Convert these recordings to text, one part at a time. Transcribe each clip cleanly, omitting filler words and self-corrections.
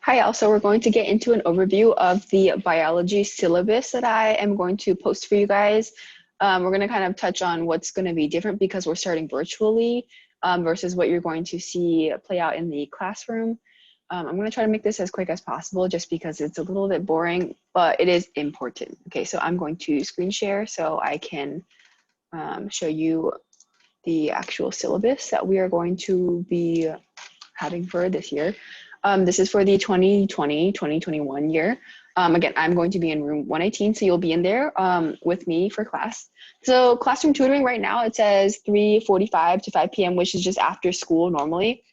Hi, also, we're going to get into an overview of the biology syllabus that I am going to post for you guys. We're going to kind of touch on what's going to be different because we're starting virtually versus what you're going to see play out in the classroom. I'm going to try to make this as quick as possible just because it's a little bit boring, but it is important. Okay, so I'm going to screen share so I can show you the actual syllabus that we are going to be having for this year. This is for the 2020-2021 year. Again, I'm going to be in room 118, so you'll be in there with me for class. So classroom tutoring right now, it says 3:45 to 5 p.m., which is just after school normally.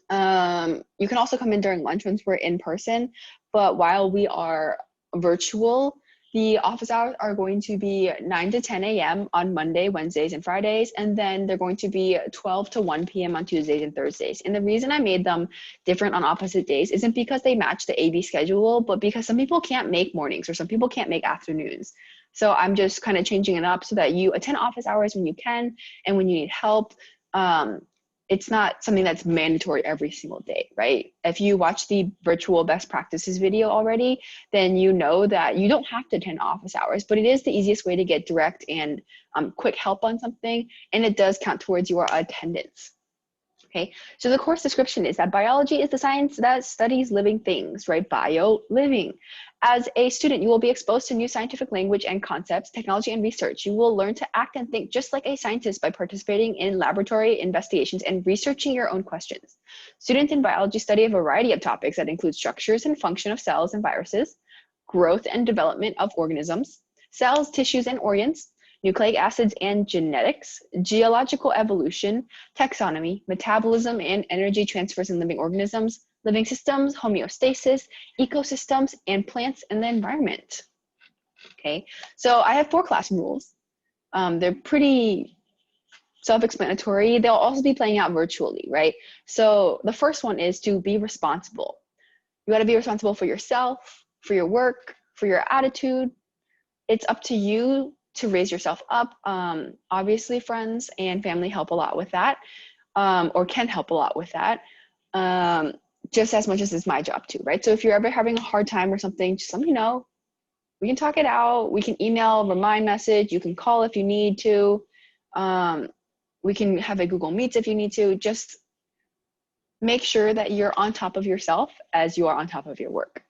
You can also come in during lunch once we're in person, but while we are virtual, the office hours are going to be 9 to 10 a.m. on Monday, Wednesdays, and Fridays, and then they're going to be 12 to 1 p.m. on Tuesdays and Thursdays. And the reason I made them different on opposite days isn't because they match the AB schedule, but because some people can't make mornings or some people can't make afternoons. So I'm just kind of changing it up so that you attend office hours when you can and when you need help. It's not something that's mandatory every single day, right? If you watch the virtual best practices video already, then you know that you don't have to attend office hours, but it is the easiest way to get direct and quick help on something, and it does count towards your attendance. Okay, so the course description is that biology is the science that studies living things, right? Bio, living. As a student, you will be exposed to new scientific language and concepts, technology and research. You will learn to act and think just like a scientist by participating in laboratory investigations and researching your own questions. Students in biology study a variety of topics that include structures and function of cells and viruses, growth and development of organisms, cells, tissues, and organs, nucleic acids and genetics, geological evolution, taxonomy, metabolism and energy transfers in living organisms, living systems, homeostasis, ecosystems, and plants and the environment. Okay, so I have 4 classroom rules. They're pretty self-explanatory. They'll also be playing out virtually, right? So the first one is to be responsible. You gotta be responsible for yourself, for your work, for your attitude. It's up to you to raise yourself up. Obviously, friends and family help a lot with that, or can help a lot with that, just as much as it's my job too, right? So if you're ever having a hard time or something, just let me know. We can talk it out. We can email, remind message. You can call if you need to. We can have a Google Meets if you need to. Just make sure that you're on top of yourself as you are on top of your work.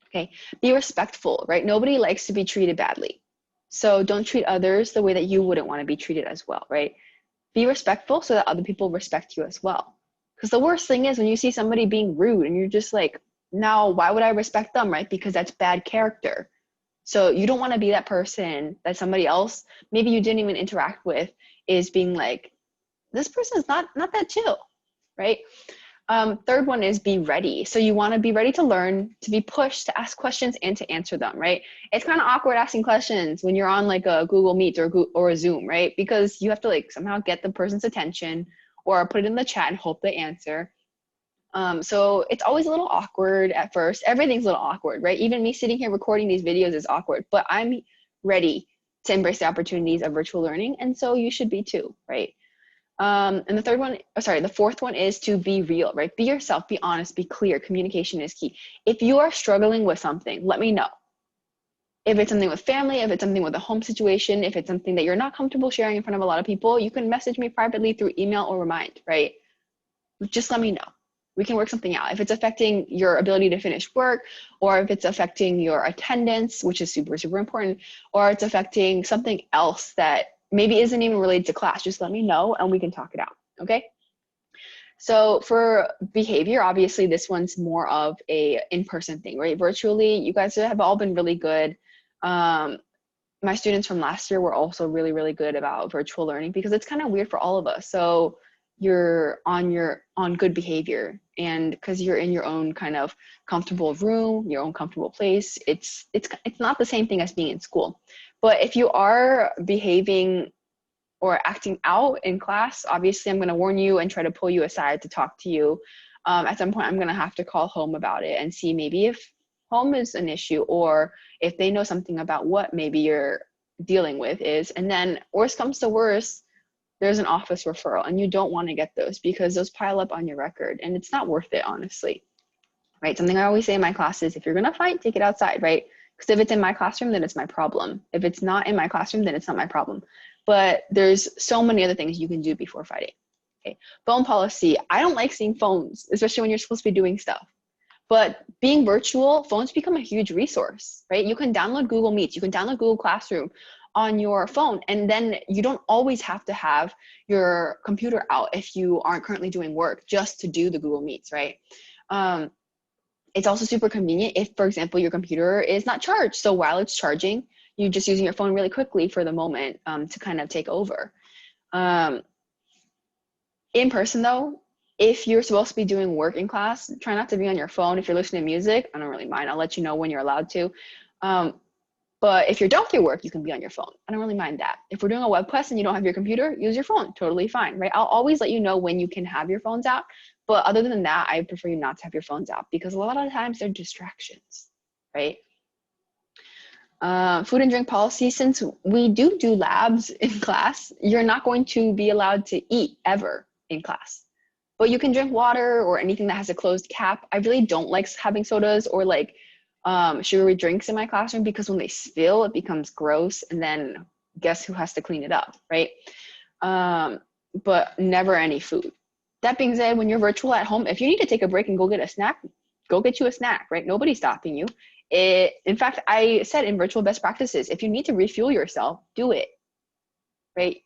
Okay, be respectful, right? Nobody likes to be treated badly. So don't treat others the way that you wouldn't want to be treated as well, right? Be respectful so that other people respect you as well. Because the worst thing is when you see somebody being rude and you're just like, now why would I respect them, right? Because that's bad character. So you don't want to be that person that somebody else, maybe you didn't even interact with, is being like, this person is not that chill, right? Third one is be ready. So you want to be ready to learn, to be pushed, to ask questions and to answer them, right? It's kind of awkward asking questions when you're on like a Google Meet or a Zoom, right? Because you have to like somehow get the person's attention or put it in the chat and hope they answer. So it's always a little awkward at first. Everything's a little awkward, right? Even me sitting here recording these videos is awkward, but I'm ready to embrace the opportunities of virtual learning. And so you should be too, right? And the fourth one is to be real, right? Be yourself, be honest, be clear. Communication is key. If you are struggling with something, let me know. If it's something with family, if it's something with a home situation, if it's something that you're not comfortable sharing in front of a lot of people, you can message me privately through email or remind, right? Just let me know. We can work something out. If it's affecting your ability to finish work, or if it's affecting your attendance, which is super, super important, or it's affecting something else that maybe isn't even related to class, just let me know and we can talk it out, okay? So for behavior, obviously this one's more of a in-person thing, right? Virtually, you guys have all been really good. My students from last year were also really, really good about virtual learning because it's kind of weird for all of us. So you're on good behavior, and because you're in your own kind of comfortable room, your own comfortable place, it's not the same thing as being in school. But if you are behaving or acting out in class, obviously I'm going to warn you and try to pull you aside to talk to you. At some point I'm going to have to call home about it and see maybe if home is an issue or if they know something about what maybe you're dealing with is. And then worst comes to worst, there's an office referral, and you don't want to get those because those pile up on your record and it's not worth it, honestly. right? Something I always say in my classes, if you're gonna fight, take it outside, right? Because if it's in my classroom, then it's my problem. If it's not in my classroom, then it's not my problem. But there's so many other things you can do before fighting. Okay, phone policy. I don't like seeing phones, especially when you're supposed to be doing stuff. But being virtual, phones become a huge resource, right? You can download Google Meets, you can download Google Classroom on your phone, and then you don't always have to have your computer out if you aren't currently doing work just to do the Google Meets, right? It's also super convenient if, for example, your computer is not charged. So while it's charging, you're just using your phone really quickly for the moment to kind of take over. In person though, if you're supposed to be doing work in class, try not to be on your phone. If you're listening to music, I don't really mind. I'll let you know when you're allowed to. But if you're done with your work, you can be on your phone. I don't really mind that. If we're doing a web quest and you don't have your computer, use your phone. Totally fine, right? I'll always let you know when you can have your phones out. But other than that, I prefer you not to have your phones out because a lot of the times they're distractions, right? Food and drink policy, since we do labs in class, you're not going to be allowed to eat ever in class. But you can drink water or anything that has a closed cap. I really don't like having sodas or like sugary drinks in my classroom because when they spill, it becomes gross. And then guess who has to clean it up, right? But never any food. That being said, when you're virtual at home, if you need to take a break and go get a snack, go get you a snack, right? Nobody's stopping you. In fact, I said in virtual best practices, if you need to refuel yourself, do it, right?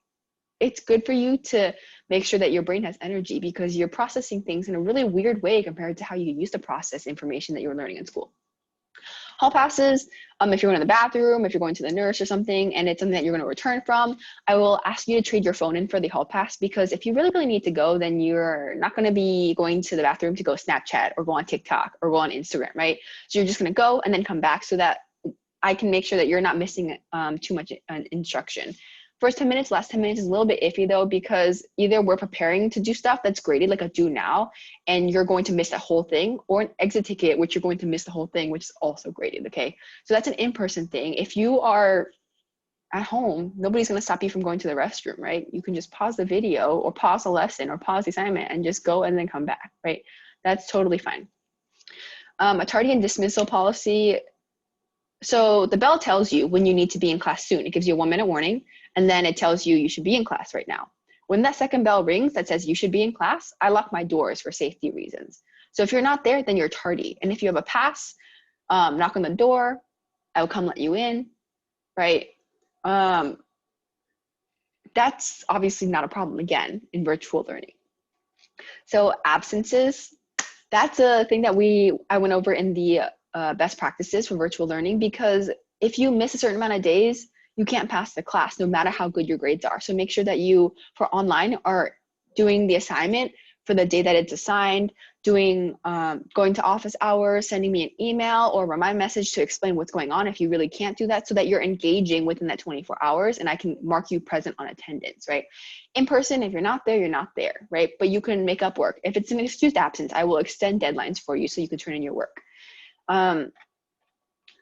It's good for you to make sure that your brain has energy because you're processing things in a really weird way compared to how you used to process information that you were learning in school. Hall passes, if you're going to the bathroom, if you're going to the nurse or something, and it's something that you're going to return from, I will ask you to trade your phone in for the hall pass because if you really, really need to go, then you're not going to be going to the bathroom to go Snapchat or go on TikTok or go on Instagram, right? So you're just going to go and then come back so that I can make sure that you're not missing too much instruction. First 10 minutes, last 10 minutes is a little bit iffy though, because either we're preparing to do stuff that's graded like a do now, and you're going to miss that whole thing, or an exit ticket, which you're going to miss the whole thing, which is also graded, okay? So that's an in-person thing. If you are at home, nobody's gonna stop you from going to the restroom, right? You can just pause the video or pause the lesson or pause the assignment and just go and then come back, right? That's totally fine. A tardy and dismissal policy. So the bell tells you when you need to be in class soon. It gives you a 1 minute warning, and then it tells you should be in class right now. When that second bell rings that says you should be in class, I lock my doors for safety reasons. So if you're not there, then you're tardy. And if you have a pass, knock on the door, I will come let you in, right? That's obviously not a problem, again, in virtual learning. So absences, that's a thing that I went over in the best practices for virtual learning, because if you miss a certain amount of days, you can't pass the class no matter how good your grades are. So make sure that you, for online, are doing the assignment for the day that it's assigned, going to office hours, sending me an email or remind message to explain what's going on if you really can't do that, so that you're engaging within that 24 hours and I can mark you present on attendance, right? In person, if you're not there, you're not there, right? But you can make up work. If it's an excused absence, I will extend deadlines for you so you can turn in your work.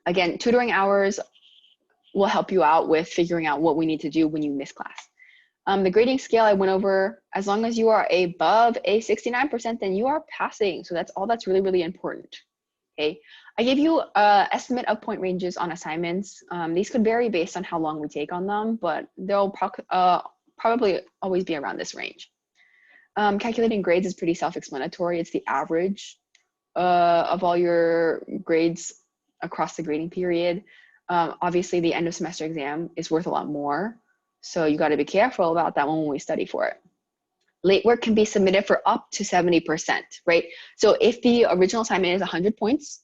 Again, tutoring hours will help you out with figuring out what we need to do when you miss class. The grading scale I went over, as long as you are above a 69%, then you are passing. So that's all that's really, really important. Okay. I gave you an estimate of point ranges on assignments. These could vary based on how long we take on them, but they'll probably always be around this range. Calculating grades is pretty self-explanatory. It's the average of all your grades across the grading period. Obviously, the end of semester exam is worth a lot more. So you got to be careful about that one when we study for it. Late work can be submitted for up to 70%, right? So if the original assignment is 100 points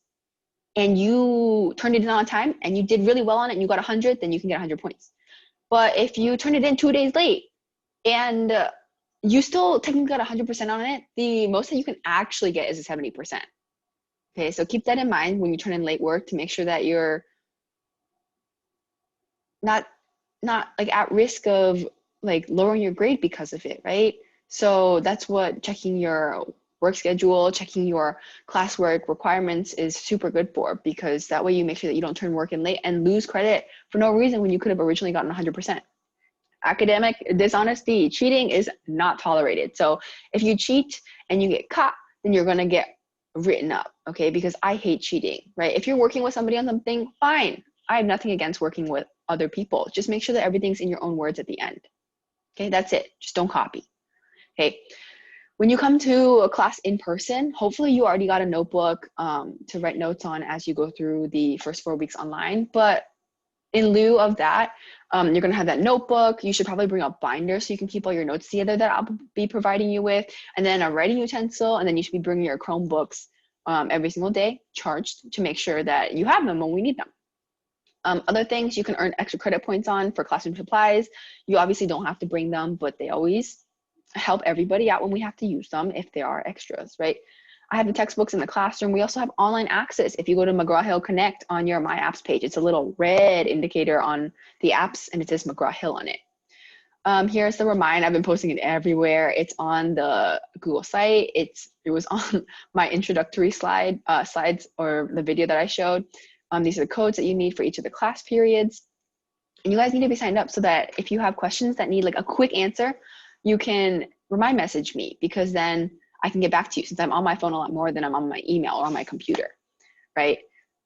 and you turned it in on time and you did really well on it and you got 100, then you can get 100 points. But if you turned it in 2 days late and you still technically got 100% on it, the most that you can actually get is a 70%. Okay, so keep that in mind when you turn in late work to make sure that you're not like at risk of like lowering your grade because of it, right? So that's what checking your work schedule, checking your classwork requirements is super good for, because that way you make sure that you don't turn work in late and lose credit for no reason when you could have originally gotten 100%. Academic dishonesty, cheating is not tolerated. So if you cheat and you get caught, then you're going to get written up, okay? Because I hate cheating, right? If you're working with somebody on something, fine. I have nothing against working with other people. Just make sure that everything's in your own words at the end. Okay, that's it. Just don't copy. Okay. When you come to a class in person, hopefully you already got a notebook to write notes on as you go through the first 4 weeks online. But in lieu of that, you're going to have that notebook. You should probably bring a binder so you can keep all your notes together that I'll be providing you with, and then a writing utensil, and then you should be bringing your Chromebooks every single day charged to make sure that you have them when we need them. Other things you can earn extra credit points on for classroom supplies. You obviously don't have to bring them, but they always help everybody out when we have to use them if they are extras, right? I have the textbooks in the classroom. We also have online access. If you go to McGraw-Hill Connect on your My Apps page, it's a little red indicator on the apps and it says McGraw-Hill on it. Here's the remind. I've been posting it everywhere. It's on the Google site. It was on my introductory slides or the video that I showed. These are the codes that you need for each of the class periods. And you guys need to be signed up so that if you have questions that need like a quick answer, you can remind message me, because then I can get back to you, since I'm on my phone a lot more than I'm on my email or on my computer, right?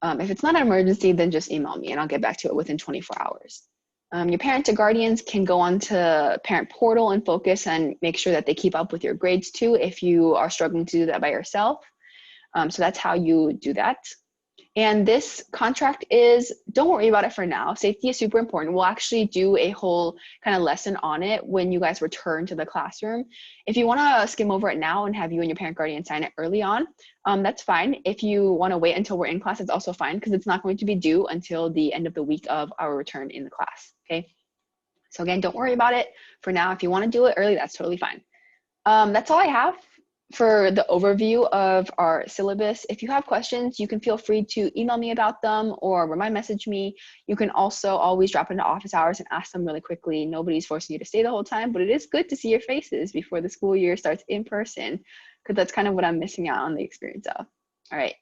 If it's not an emergency, then just email me and I'll get back to it within 24 hours. Your parents or guardians can go on to Parent Portal and focus and make sure that they keep up with your grades too if you are struggling to do that by yourself. So that's how you do that. And this contract is, don't worry about it for now. Safety is super important. We'll actually do a whole kind of lesson on it when you guys return to the classroom. If you want to skim over it now and have you and your parent guardian sign it early on, that's fine. If you want to wait until we're in class, it's also fine, because it's not going to be due until the end of the week of our return in the class, okay? So again, don't worry about it for now. If you want to do it early, that's totally fine. That's all I have for the overview of our syllabus. If you have questions, you can feel free to email me about them or remind message me. You can also always drop into office hours and ask them really quickly. Nobody's forcing you to stay the whole time, but it is good to see your faces before the school year starts in person, because that's kind of what I'm missing out on the experience of. All right,